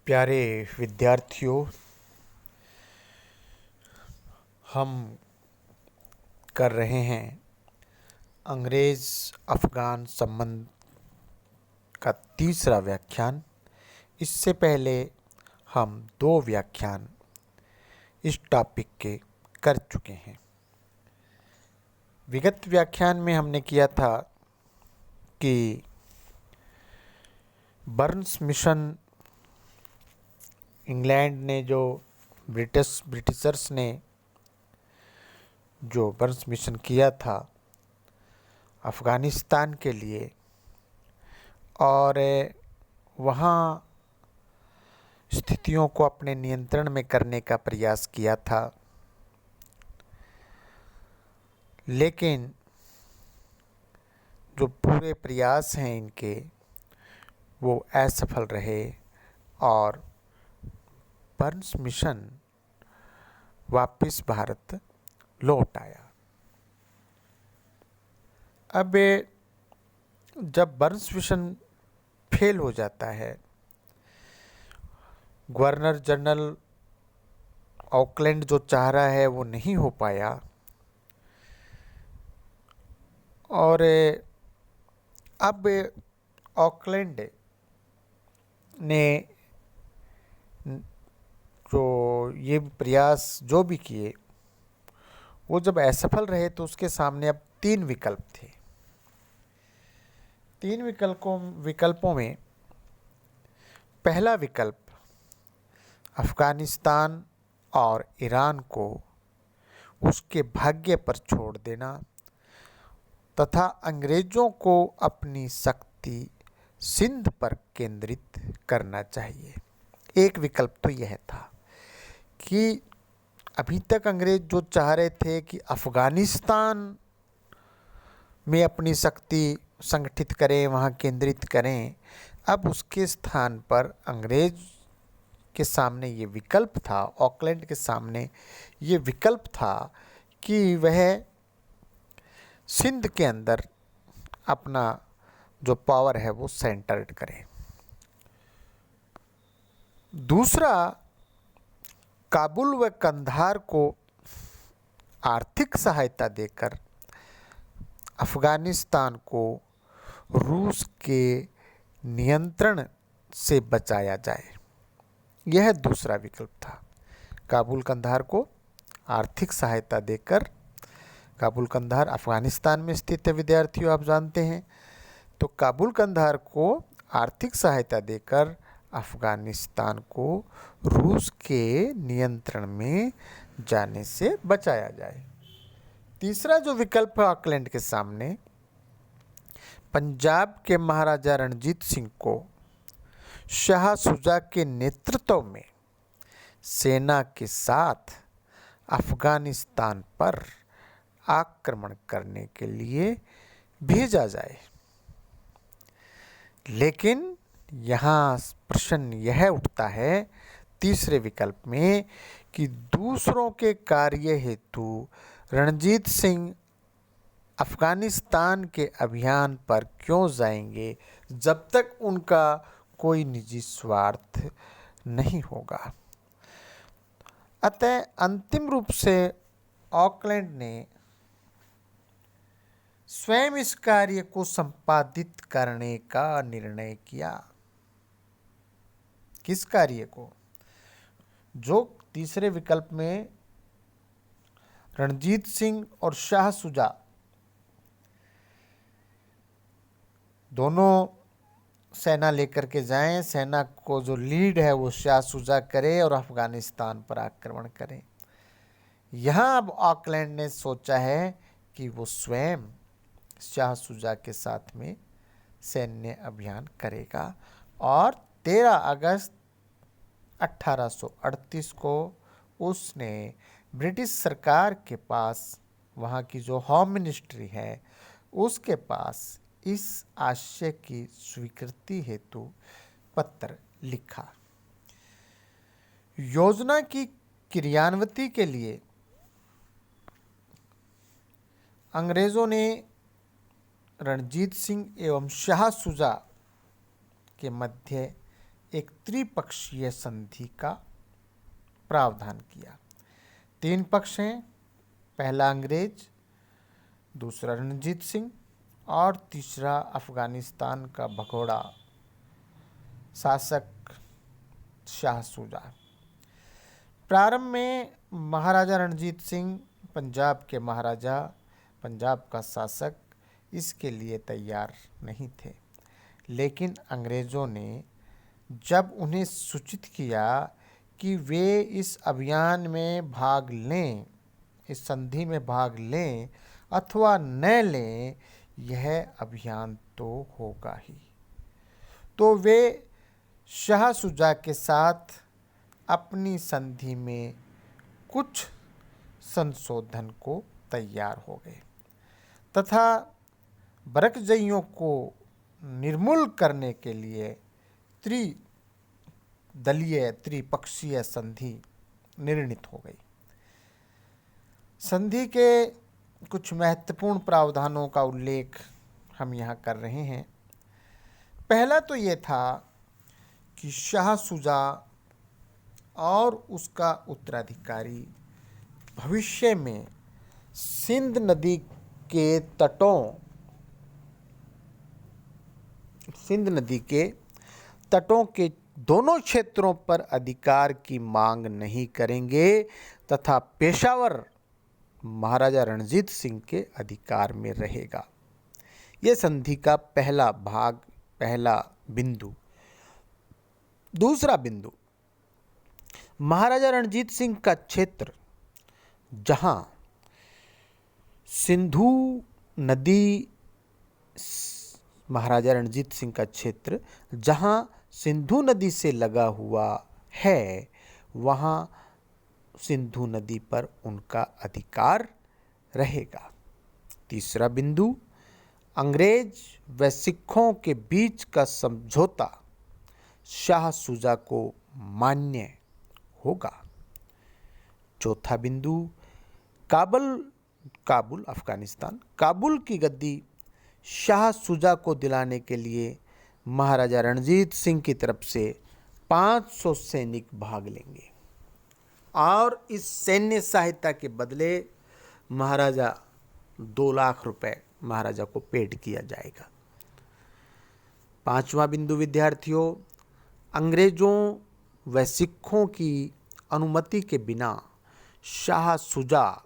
प्यारे विद्यार्थियों, हम कर रहे हैं अंग्रेज़ अफ़गान संबंध का तीसरा व्याख्यान। इससे पहले हम 2 व्याख्यान इस टॉपिक के कर चुके हैं। विगत व्याख्यान में हमने किया था कि बर्न्स मिशन इंग्लैंड ने जो ब्रिटिशर्स ने जो बर्न्स मिशन किया था अफ़गानिस्तान के लिए, और वहाँ स्थितियों को अपने नियंत्रण में करने का प्रयास किया था, लेकिन जो पूरे प्रयास हैं इनके वो असफल रहे और बर्न्स मिशन वापस भारत लौट आया। अब जब बर्न्स मिशन फेल हो जाता है, गवर्नर जनरल ऑकलैंड जो चाह रहा है वो नहीं हो पाया, और अब ऑकलैंड ने जो ये प्रयास जो भी किए वो जब असफल रहे तो उसके सामने अब 3 विकल्प थे। 3 विकल्पों में पहला विकल्प अफ़गानिस्तान और ईरान को उसके भाग्य पर छोड़ देना तथा अंग्रेज़ों को अपनी शक्ति सिंध पर केंद्रित करना चाहिए। एक विकल्प तो यह था कि अभी तक अंग्रेज़ जो चाह रहे थे कि अफ़गानिस्तान में अपनी शक्ति संगठित करें, वहाँ केंद्रित करें, अब उसके स्थान पर अंग्रेज़ के सामने ये विकल्प था, ऑकलैंड के सामने ये विकल्प था कि वह सिंध के अंदर अपना जो पावर है वो सेंटर्ड करें। दूसरा, काबुल व कंधार को आर्थिक सहायता देकर अफ़गानिस्तान को रूस के नियंत्रण से बचाया जाए। यह दूसरा विकल्प था। काबुल कंधार को आर्थिक सहायता देकर, काबुल कंधार अफ़गानिस्तान में स्थित है विद्यार्थियों, आप जानते हैं, तो काबुल कंधार को आर्थिक सहायता देकर अफ़गानिस्तान को रूस के नियंत्रण में जाने से बचाया जाए। तीसरा जो विकल्प है ऑकलैंड के सामने, पंजाब के महाराजा रणजीत सिंह को शाह शुजा के नेतृत्व में सेना के साथ अफ़गानिस्तान पर आक्रमण करने के लिए भेजा जाए। लेकिन यहाँ प्रश्न यह उठता है तीसरे विकल्प में कि दूसरों के कार्य हेतु रणजीत सिंह अफ़गानिस्तान के अभियान पर क्यों जाएंगे जब तक उनका कोई निजी स्वार्थ नहीं होगा। अतः अंतिम रूप से ऑकलैंड ने स्वयं इस कार्य को संपादित करने का निर्णय किया। किस कार्य को? जो तीसरे विकल्प में रणजीत सिंह और शाह शुजा दोनों सेना लेकर के जाएं, सेना को जो लीड है वो शाह शुजा करे और अफ़गानिस्तान पर आक्रमण करें। यहाँ अब ऑकलैंड ने सोचा है कि वो स्वयं शाह शुजा के साथ में सैन्य अभियान करेगा, और 13 अगस्त 1838 को उसने ब्रिटिश सरकार के पास, वहाँ की जो होम मिनिस्ट्री है उसके पास, इस आशय की स्वीकृति हेतु पत्र लिखा। योजना की क्रियान्विति के लिए अंग्रेज़ों ने रणजीत सिंह एवं शाह शुजा के मध्य एक त्रिपक्षीय संधि का प्रावधान किया। 3 पक्ष हैं, पहला अंग्रेज, दूसरा रणजीत सिंह और तीसरा अफगानिस्तान का भगोड़ा शासक शाह शुजा। प्रारंभ में महाराजा रणजीत सिंह पंजाब के महाराजा, पंजाब का शासक इसके लिए तैयार नहीं थे, लेकिन अंग्रेज़ों ने जब उन्हें सूचित किया कि वे इस अभियान में भाग लें, इस संधि में भाग लें अथवा न लें, यह अभियान तो होगा ही, तो वे शाह शुजा के साथ अपनी संधि में कुछ संशोधन को तैयार हो गए तथा बरकजइयों को निर्मूल करने के लिए त्रिदलीय त्रिपक्षीय संधि निर्णित हो गई। संधि के कुछ महत्वपूर्ण प्रावधानों का उल्लेख हम यहाँ कर रहे हैं। पहला तो ये था कि शाह शुजा और उसका उत्तराधिकारी भविष्य में सिंध नदी के तटों के दोनों क्षेत्रों पर अधिकार की मांग नहीं करेंगे तथा पेशावर महाराजा रणजीत सिंह के अधिकार में रहेगा। यह संधि का पहला भाग, पहला बिंदु। दूसरा बिंदु, महाराजा रणजीत सिंह का क्षेत्र जहां सिंधु नदी, महाराजा रणजीत सिंह का क्षेत्र जहां सिंधु नदी से लगा हुआ है, वहां सिंधु नदी पर उनका अधिकार रहेगा। तीसरा बिंदु, अंग्रेज व सिखों के बीच का समझौता शाह शुजा को मान्य होगा। चौथा बिंदु, काबुल अफगानिस्तान, काबुल की गद्दी शाह शुजा को दिलाने के लिए महाराजा रणजीत सिंह की तरफ से 500 सैनिक भाग लेंगे और इस सैन्य सहायता के बदले महाराजा 2 लाख रुपए महाराजा को पेड किया जाएगा। पांचवा बिंदु विद्यार्थियों, अंग्रेजों व सिखों की अनुमति के बिना शाह शुजा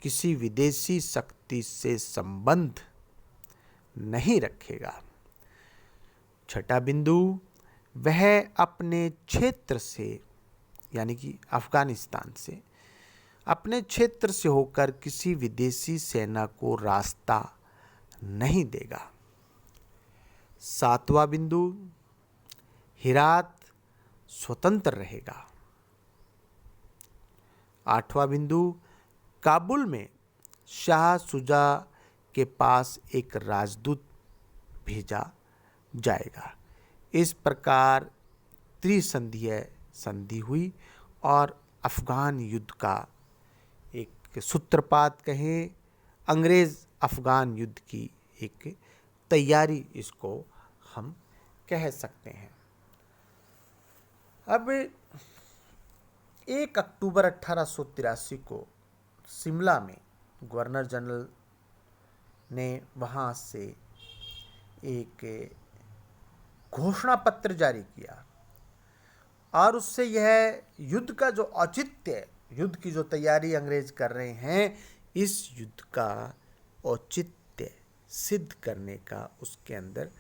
किसी विदेशी शक्ति से संबंध नहीं रखेगा। छठा बिंदु, वह अपने क्षेत्र से यानी कि अफगानिस्तान से, अपने क्षेत्र से होकर किसी विदेशी सेना को रास्ता नहीं देगा। सातवां बिंदु, हिरात स्वतंत्र रहेगा। आठवां बिंदु, काबुल में शाह शुजा के पास एक राजदूत भेजा जाएगा। इस प्रकार त्रिसंधीय संधि हुई और अफगान युद्ध का एक सूत्रपात कहें, अंग्रेज अफगान युद्ध की एक तैयारी इसको हम कह सकते हैं। अब 1 अक्टूबर 1883 को शिमला में गवर्नर जनरल ने वहाँ से एक घोषणा पत्र जारी किया और उससे यह युद्ध का जो औचित्य, युद्ध की जो तैयारी अंग्रेज कर रहे हैं, इस युद्ध का औचित्य सिद्ध करने का उसके अंदर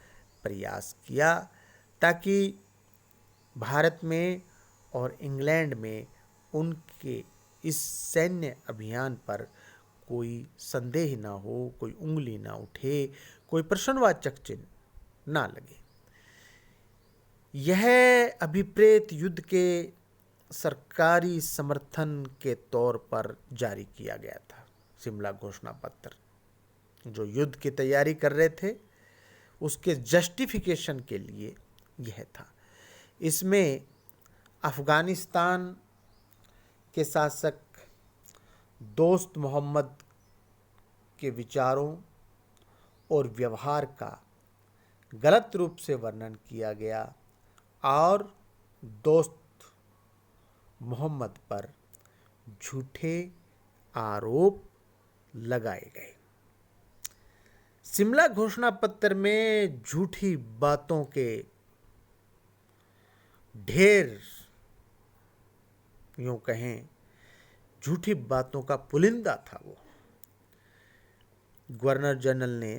प्रयास किया ताकि भारत में और इंग्लैंड में उनके इस सैन्य अभियान पर कोई संदेह ना हो, कोई उंगली ना उठे, कोई प्रश्नवाचक चिन्ह ना लगे। यह अभिप्रेत युद्ध के सरकारी समर्थन के तौर पर जारी किया गया था। शिमला घोषणा पत्र जो युद्ध की तैयारी कर रहे थे उसके जस्टिफिकेशन के लिए यह था। इसमें अफगानिस्तान के शासक दोस्त मोहम्मद के विचारों और व्यवहार का गलत रूप से वर्णन किया गया और दोस्त मोहम्मद पर झूठे आरोप लगाए गए। शिमला घोषणा पत्र में झूठी बातों के ढेर, यूं कहें झूठी बातों का पुलिंदा था वो। गवर्नर जनरल ने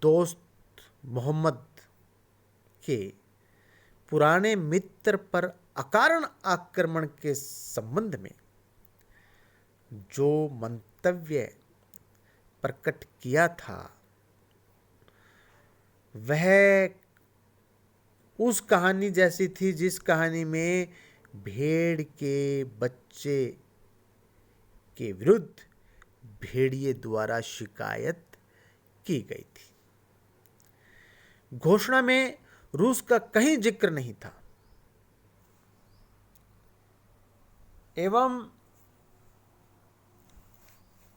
दोस्त मोहम्मद के पुराने मित्र पर अकारण आक्रमण के संबंध में जो मंतव्य प्रकट किया था वह उस कहानी जैसी थी जिस कहानी में भेड़ के बच्चे के विरुद्ध भेड़िए द्वारा शिकायत की गई थी। घोषणा में रूस का कहीं जिक्र नहीं था एवं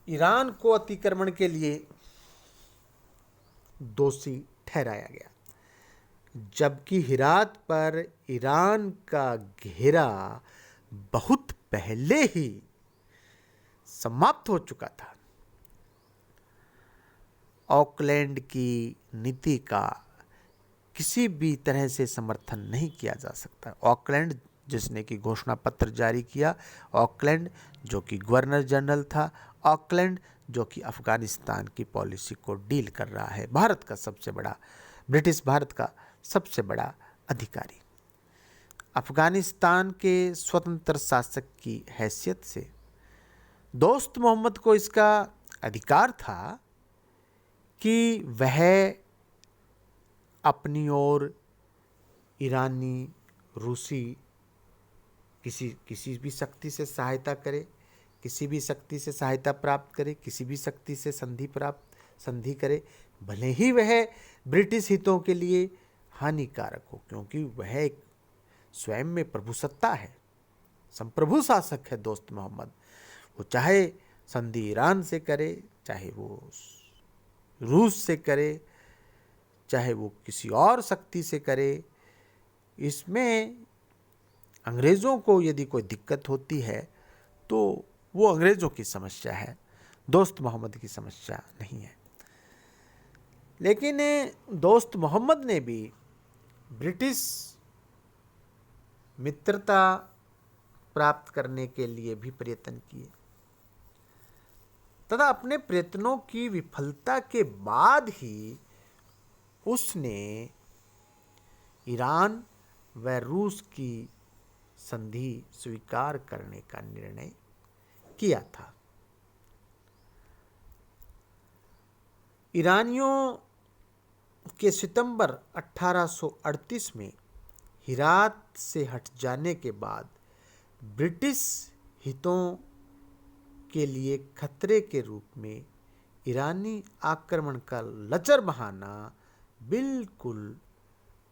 ईरान को अतिक्रमण के लिए दोषी ठहराया गया, जबकि हिरात पर ईरान का घेरा बहुत पहले ही समाप्त हो चुका था। ऑकलैंड की नीति का किसी भी तरह से समर्थन नहीं किया जा सकता। ऑकलैंड जिसने कि घोषणा पत्र जारी किया, ऑकलैंड जो कि गवर्नर जनरल था, ऑकलैंड जो कि अफगानिस्तान की पॉलिसी को डील कर रहा है, भारत का सबसे बड़ा, ब्रिटिश भारत का सबसे बड़ा अधिकारी। अफगानिस्तान के स्वतंत्र शासक की हैसियत से दोस्त मोहम्मद को इसका अधिकार था कि वह अपनी ओर ईरानी, रूसी किसी भी शक्ति से सहायता करे, किसी भी शक्ति से सहायता प्राप्त करे, किसी भी शक्ति से संधि करे, भले ही वह ब्रिटिश हितों के लिए हानिकारक हो, क्योंकि वह एक स्वयं में प्रभुसत्ता है, संप्रभु शासक है दोस्त मोहम्मद। वो चाहे संधि ईरान से करे, चाहे वो रूस से करे, चाहे वो किसी और शक्ति से करे, इसमें अंग्रेज़ों को यदि कोई दिक्कत होती है तो वो अंग्रेज़ों की समस्या है, दोस्त मोहम्मद की समस्या नहीं है। लेकिन दोस्त मोहम्मद ने भी ब्रिटिश मित्रता प्राप्त करने के लिए भी प्रयत्न किए तथा अपने प्रयत्नों की विफलता के बाद ही उसने ईरान व रूस की संधि स्वीकार करने का निर्णय किया था। ईरानियों के सितंबर 1838 में हिरात से हट जाने के बाद ब्रिटिश हितों के लिए खतरे के रूप में ईरानी आक्रमण का लचर बहाना बिल्कुल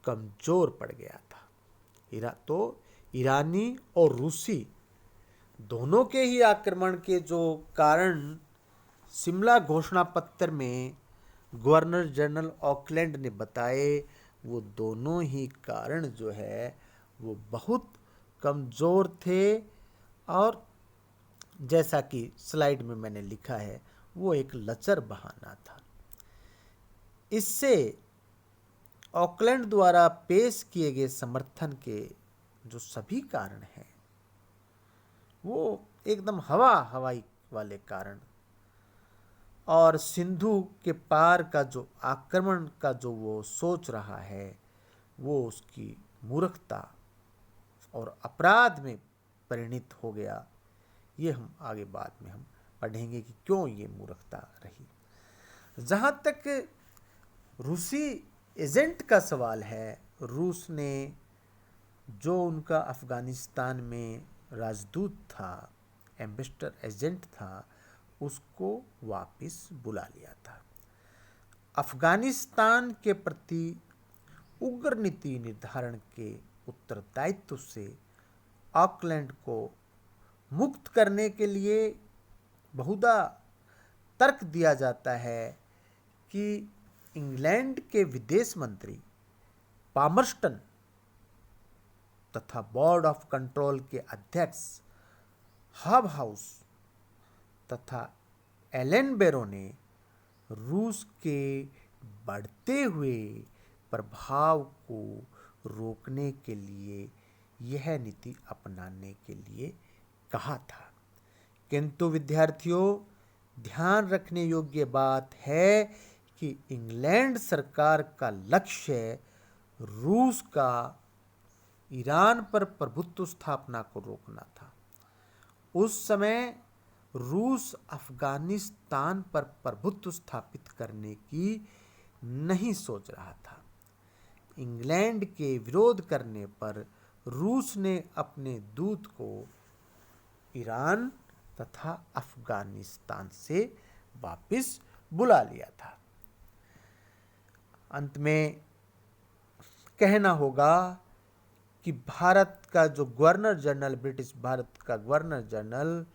कमजोर पड़ गया था। तो ईरानी और रूसी दोनों के ही आक्रमण के जो कारण शिमला घोषणा पत्र में गवर्नर जनरल ऑकलैंड ने बताए, वो दोनों ही कारण जो है वो बहुत कमज़ोर थे और जैसा कि स्लाइड में मैंने लिखा है वो एक लचर बहाना था। इससे ऑकलैंड द्वारा पेश किए गए समर्थन के जो सभी कारण हैं वो एकदम हवाई वाले कारण और सिंधु के पार का जो आक्रमण का जो वो सोच रहा है वो उसकी मूर्खता और अपराध में परिणित हो गया। ये हम आगे बाद में हम पढ़ेंगे कि क्यों ये मूर्खता रही। जहाँ तक रूसी एजेंट का सवाल है, रूस ने जो उनका अफ़गानिस्तान में राजदूत था, एम्बेसडर एजेंट था, उसको वापस बुला लिया था। अफ़गानिस्तान के प्रति उग्र नीति निर्धारण के उत्तरदायित्व से ऑकलैंड को मुक्त करने के लिए बहुधा तर्क दिया जाता है कि इंग्लैंड के विदेश मंत्री पामर्स्टन तथा बोर्ड ऑफ कंट्रोल के अध्यक्ष हब हाउस तथा एलन बेरो ने रूस के बढ़ते हुए प्रभाव को रोकने के लिए यह नीति अपनाने के लिए कहा था। किंतु विद्यार्थियों, ध्यान रखने योग्य बात है कि इंग्लैंड सरकार का लक्ष्य रूस का ईरान पर प्रभुत्व स्थापना को रोकना था। उस समय रूस अफगानिस्तान पर प्रभुत्व स्थापित करने की नहीं सोच रहा था। इंग्लैंड के विरोध करने पर रूस ने अपने दूत को ईरान तथा अफगानिस्तान से वापस बुला लिया था। अंत में कहना होगा कि भारत का जो गवर्नर जनरल, ब्रिटिश भारत का गवर्नर जनरल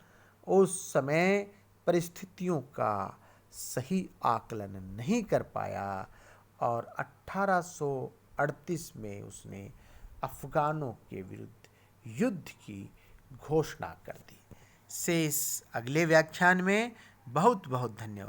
उस समय परिस्थितियों का सही आकलन नहीं कर पाया और 1838 में उसने अफगानों के विरुद्ध युद्ध की घोषणा कर दी। शेष अगले व्याख्यान में। बहुत बहुत धन्यवाद।